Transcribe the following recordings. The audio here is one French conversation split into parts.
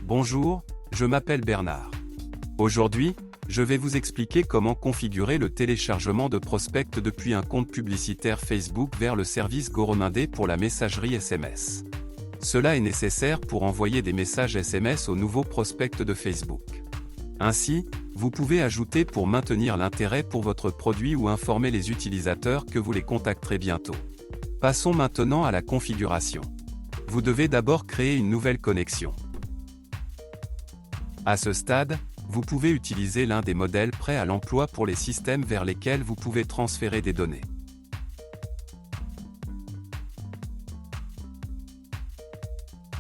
Bonjour, je m'appelle Bernard. Aujourd'hui, je vais vous expliquer comment configurer le téléchargement de prospects depuis un compte publicitaire Facebook vers le service Goromandé pour la messagerie SMS. Cela est nécessaire pour envoyer des messages SMS aux nouveaux prospects de Facebook. Ainsi, vous pouvez ajouter pour maintenir l'intérêt pour votre produit ou informer les utilisateurs que vous les contacterez bientôt. Passons maintenant à la configuration. Vous devez d'abord créer une nouvelle connexion. À ce stade, vous pouvez utiliser l'un des modèles prêts à l'emploi pour les systèmes vers lesquels vous pouvez transférer des données.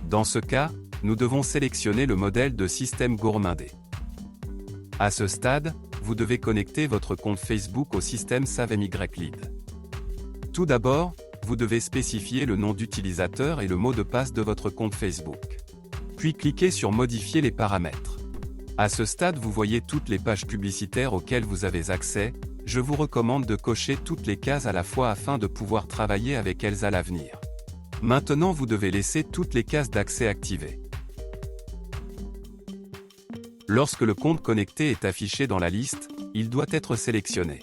Dans ce cas, nous devons sélectionner le modèle de système Goromandé. À ce stade, vous devez connecter votre compte Facebook au système SaveMyLead. Tout d'abord, vous devez spécifier le nom d'utilisateur et le mot de passe de votre compte Facebook. Puis cliquez sur Modifier les paramètres. À ce stade, vous voyez toutes les pages publicitaires auxquelles vous avez accès. Je vous recommande de cocher toutes les cases à la fois afin de pouvoir travailler avec elles à l'avenir. Maintenant, vous devez laisser toutes les cases d'accès activées. Lorsque le compte connecté est affiché dans la liste, il doit être sélectionné.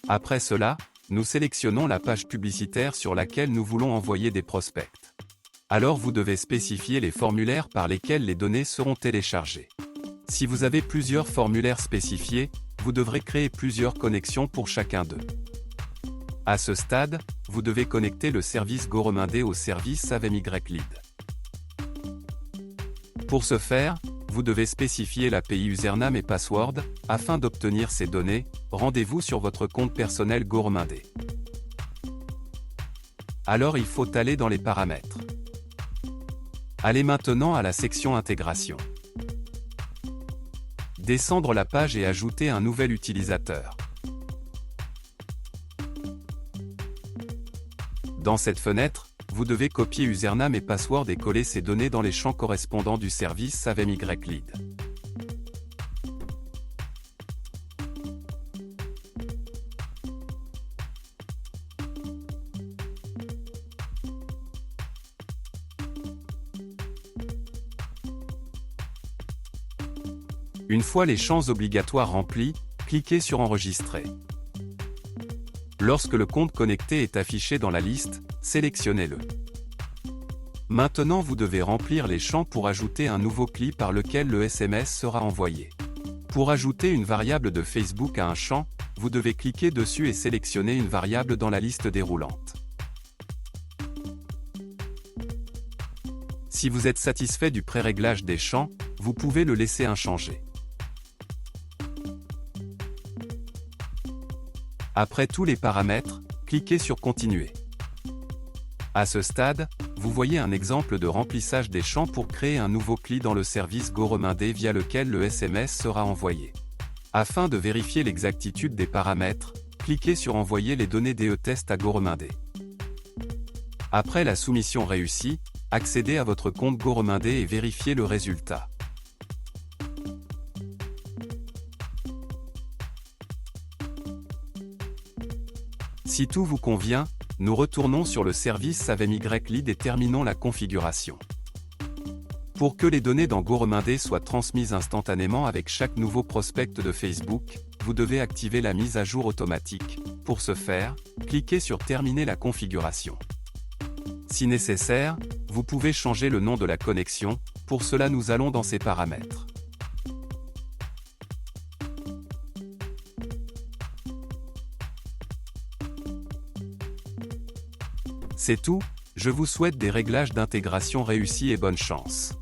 Après cela, nous sélectionnons la page publicitaire sur laquelle nous voulons envoyer des prospects. Alors vous devez spécifier les formulaires par lesquels les données seront téléchargées. Si vous avez plusieurs formulaires spécifiés, vous devrez créer plusieurs connexions pour chacun d'eux. À ce stade, vous devez connecter le service Goromandé au service SaveMyLead. Pour ce faire, vous devez spécifier l'API username et password. Afin d'obtenir ces données, rendez-vous sur votre compte personnel Goromandé. Alors il faut aller dans les paramètres. Allez maintenant à la section Intégration. Descendre la page et ajouter un nouvel utilisateur. Dans cette fenêtre, vous devez copier username et password et coller ces données dans les champs correspondants du service SaveMyLead. Une fois les champs obligatoires remplis, cliquez sur Enregistrer. Lorsque le compte connecté est affiché dans la liste, sélectionnez-le. Maintenant vous devez remplir les champs pour ajouter un nouveau CLI par lequel le SMS sera envoyé. Pour ajouter une variable de Facebook à un champ, vous devez cliquer dessus et sélectionner une variable dans la liste déroulante. Si vous êtes satisfait du pré-réglage des champs, vous pouvez le laisser inchangé. Après tous les paramètres, cliquez sur Continuer. À ce stade, vous voyez un exemple de remplissage des champs pour créer un nouveau CLI dans le service Goromandé via lequel le SMS sera envoyé. Afin de vérifier l'exactitude des paramètres, cliquez sur Envoyer les données DE-Test à Goromandé. Après la soumission réussie, accédez à votre compte Goromandé et vérifiez le résultat. Si tout vous convient, nous retournons sur le service SaveMyLead et terminons la configuration. Pour que les données dans Goromandé soient transmises instantanément avec chaque nouveau prospect de Facebook, vous devez activer la mise à jour automatique. Pour ce faire, cliquez sur Terminer la configuration. Si nécessaire, vous pouvez changer le nom de la connexion. Pour cela, nous allons dans ces paramètres. C'est tout, je vous souhaite des réglages d'intégration réussis et bonne chance.